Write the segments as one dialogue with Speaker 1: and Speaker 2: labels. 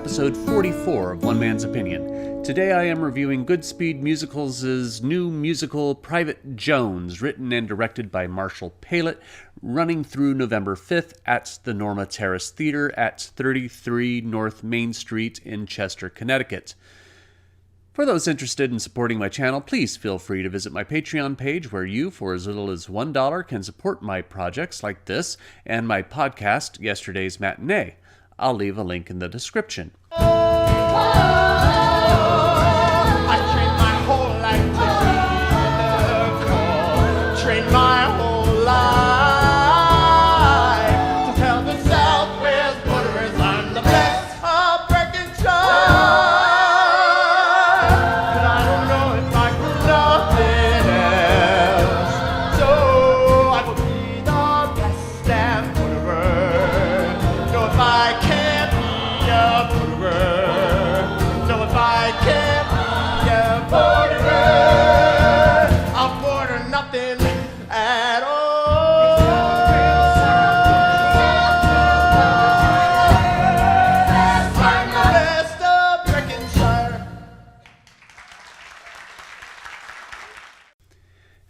Speaker 1: episode 44 of One Man's Opinion. Today I am reviewing Goodspeed Musicals' new musical Private Jones, written and directed by Marshall Pailet, running through November 5th at the Norma Terrace Theater at 33 North Main Street in Chester, Connecticut. For those interested in supporting my channel, please feel free to visit my Patreon page where you, for as little as $1, can support my projects like this and my podcast, Yesterday's Matinee. I'll leave a link in the description.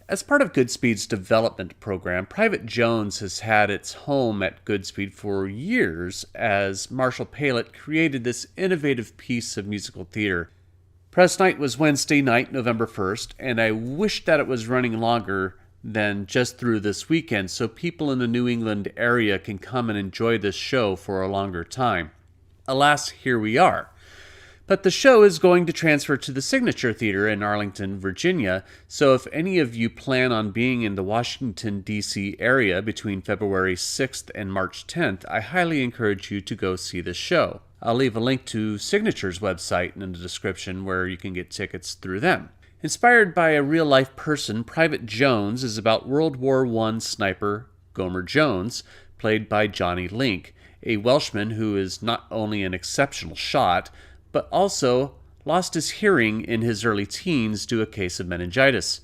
Speaker 1: As part of Goodspeed's development program, Private Jones has had its home at Goodspeed for years as Marshall Pailet created this innovative piece of musical theater. Press night was Wednesday night, November 1st, and I wish that it was running longer than just through this weekend so people in the New England area can come and enjoy this show for a longer time. Alas, here we are. But the show is going to transfer to the Signature Theater in Arlington, Virginia, so if any of you plan on being in the Washington, D.C. area between February 6th and March 10th, I highly encourage you to go see the show. I'll leave a link to Signature's website in the description where you can get tickets through them. Inspired by a real-life person, Private Jones is about World War I sniper Gomer Jones, played by Johnny Link, a Welshman who is not only an exceptional shot, but also lost his hearing in his early teens due to a case of meningitis.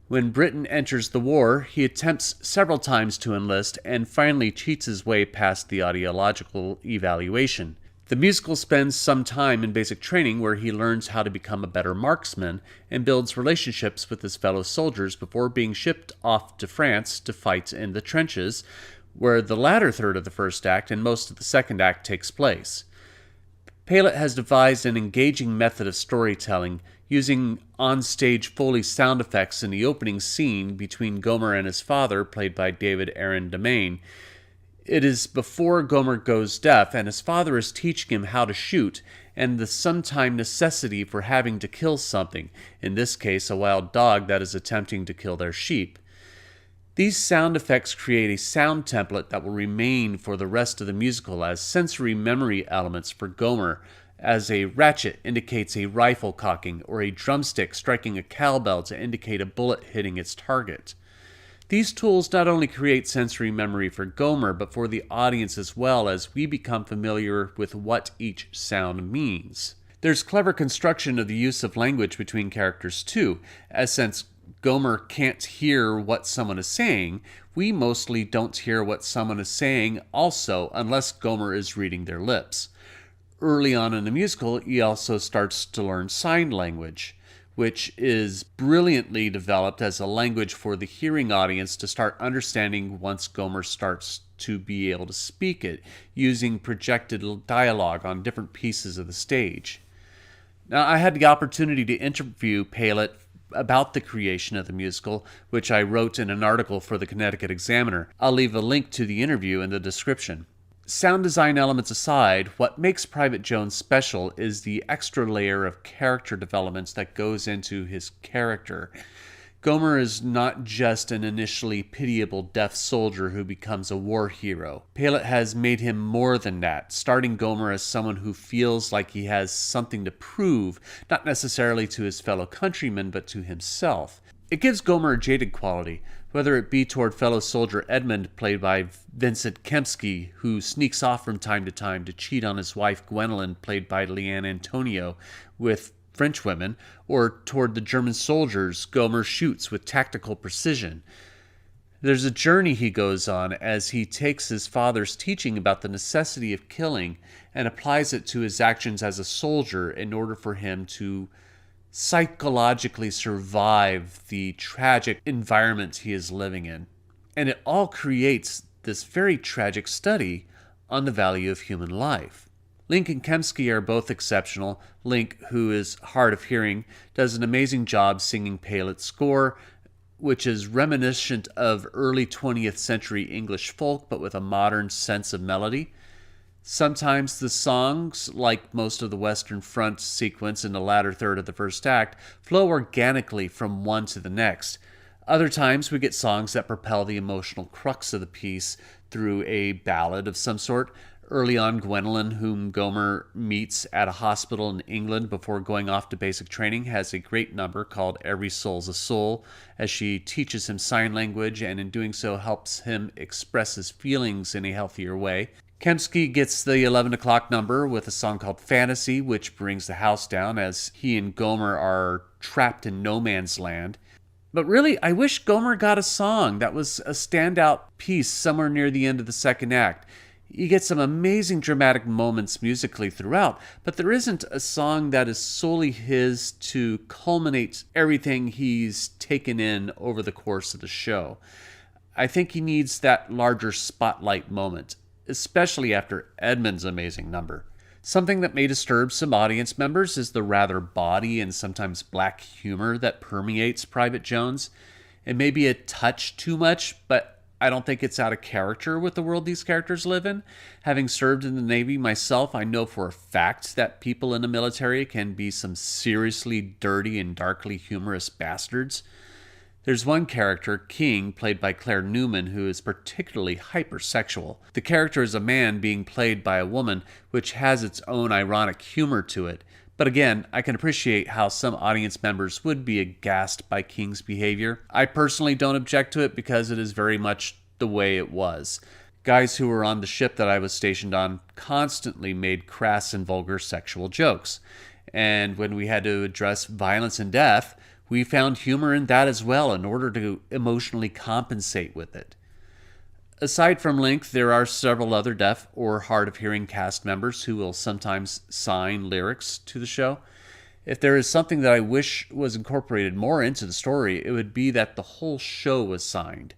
Speaker 1: When Britain enters the war, he attempts several times to enlist and finally cheats his way past the audiological evaluation. The musical spends some time in basic training where he learns how to become a better marksman and builds relationships with his fellow soldiers before being shipped off to France to fight in the trenches, where the latter third of the first act and most of the second act takes place. Pailet has devised an engaging method of storytelling, using on-stage Foley sound effects in the opening scene between Gomer and his father, played by David Aaron Demain. It is before Gomer goes deaf, and his father is teaching him how to shoot, and the sometime necessity for having to kill something, in this case a wild dog that is attempting to kill their sheep. These sound effects create a sound template that will remain for the rest of the musical as sensory memory elements for Gomer, as a ratchet indicates a rifle cocking or a drumstick striking a cowbell to indicate a bullet hitting its target. These tools not only create sensory memory for Gomer, but for the audience as well, as we become familiar with what each sound means. There's clever construction of the use of language between characters too, as since Gomer can't hear what someone is saying, we mostly don't hear what someone is saying also unless Gomer is reading their lips. Early on in the musical, he also starts to learn sign language, which is brilliantly developed as a language for the hearing audience to start understanding once Gomer starts to be able to speak it, using projected dialogue on different pieces of the stage. Now, I had the opportunity to interview Pailet about the creation of the musical, which I wrote in an article for the Connecticut Examiner. I'll leave a link to the interview in the description. Sound design elements aside, what makes Private Jones special is the extra layer of character developments that goes into his character. Gomer is not just an initially pitiable deaf soldier who becomes a war hero. Pailet has made him more than that, starting Gomer as someone who feels like he has something to prove, not necessarily to his fellow countrymen, but to himself. It gives Gomer a jaded quality, whether it be toward fellow soldier Edmund, played by Vincent Kempsky, who sneaks off from time to cheat on his wife Gwenolyn, played by Leanne Antonio, with French women, or toward the German soldiers Gomer shoots with tactical precision. There's a journey he goes on as he takes his father's teaching about the necessity of killing and applies it to his actions as a soldier in order for him to psychologically survive the tragic environment he is living in. And it all creates this very tragic study on the value of human life. Link and Kemsky are both exceptional. Link, who is hard of hearing, does an amazing job singing Pailet's score, which is reminiscent of early 20th century English folk, but with a modern sense of melody. Sometimes the songs, like most of the Western Front sequence in the latter third of the first act, flow organically from one to the next. Other times we get songs that propel the emotional crux of the piece through a ballad of some sort. Early on, Gwenolyn, whom Gomer meets at a hospital in England before going off to basic training, has a great number called Every Soul's a Soul, as she teaches him sign language and in doing so helps him express his feelings in a healthier way. Kemsky gets the 11 o'clock number with a song called Fantasy, which brings the house down as he and Gomer are trapped in no man's land. But really, I wish Gomer got a song that was a standout piece somewhere near the end of the second act. You get some amazing dramatic moments musically throughout, but there isn't a song that is solely his to culminate everything he's taken in over the course of the show. I think he needs that larger spotlight moment, especially after Edmund's amazing number. Something that may disturb some audience members is the rather bawdy and sometimes black humor that permeates Private Jones. It may be a touch too much, but I don't think it's out of character with the world these characters live in. Having served in the Navy myself, I know for a fact that people in the military can be some seriously dirty and darkly humorous bastards. There's one character, King, played by Claire Newman, who is particularly hypersexual. The character is a man being played by a woman, which has its own ironic humor to it. But again, I can appreciate how some audience members would be aghast by King's behavior. I personally don't object to it because it is very much the way it was. Guys who were on the ship that I was stationed on constantly made crass and vulgar sexual jokes. And when we had to address violence and death, we found humor in that as well in order to emotionally compensate with it. Aside from Link, there are several other deaf or hard of hearing cast members who will sometimes sign lyrics to the show. If there is something that I wish was incorporated more into the story, it would be that the whole show was signed.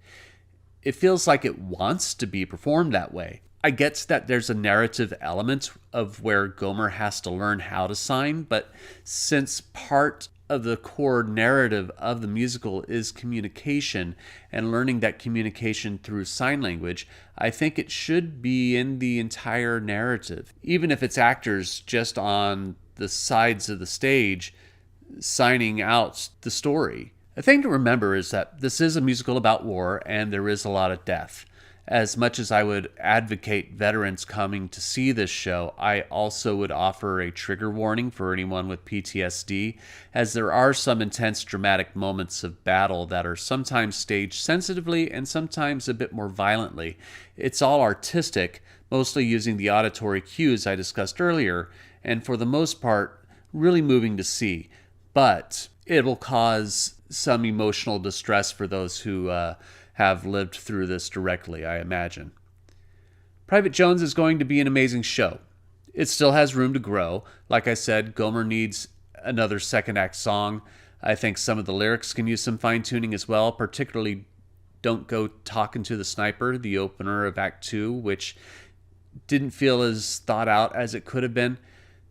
Speaker 1: It feels like it wants to be performed that way. I get that there's a narrative element of where Gomer has to learn how to sign, but since part of the core narrative of the musical is communication and learning that communication through sign language, I think it should be in the entire narrative, even if it's actors just on the sides of the stage signing out the story. A thing to remember is that this is a musical about war and there is a lot of death. As much as I would advocate veterans coming to see this show, I also would offer a trigger warning for anyone with PTSD, as there are some intense dramatic moments of battle that are sometimes staged sensitively and sometimes a bit more violently. It's all artistic, mostly using the auditory cues I discussed earlier, and for the most part, really moving to see. But it will cause some emotional distress for those who have lived through this directly, I imagine. Private Jones is going to be an amazing show. It still has room to grow. Like I said, Gomer needs another second act song. I think some of the lyrics can use some fine-tuning as well, particularly Don't Go Talking to the Sniper, the opener of Act 2, which didn't feel as thought out as it could have been.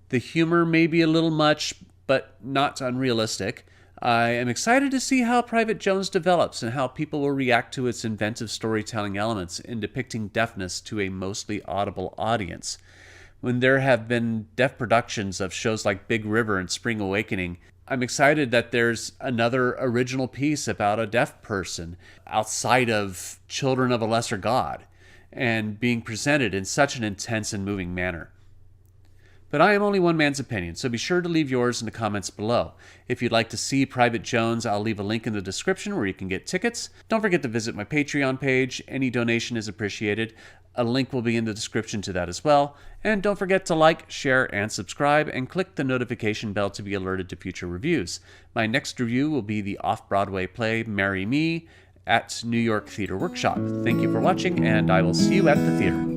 Speaker 1: The humor may be a little much, but not unrealistic. I am excited to see how Private Jones develops and how people will react to its inventive storytelling elements in depicting deafness to a mostly audible audience. When there have been deaf productions of shows like Big River and Spring Awakening, I'm excited that there's another original piece about a deaf person outside of Children of a Lesser God and being presented in such an intense and moving manner. But I am only one man's opinion, so be sure to leave yours in the comments below. If you'd like to see Private Jones, I'll leave a link in the description where you can get tickets. Don't forget to visit my Patreon page. Any donation is appreciated. A link will be in the description to that as well. And don't forget to like, share, and subscribe, and click the notification bell to be alerted to future reviews. My next review will be the off-Broadway play Marry Me, at New York Theater Workshop. Thank you for watching, and I will see you at the theater.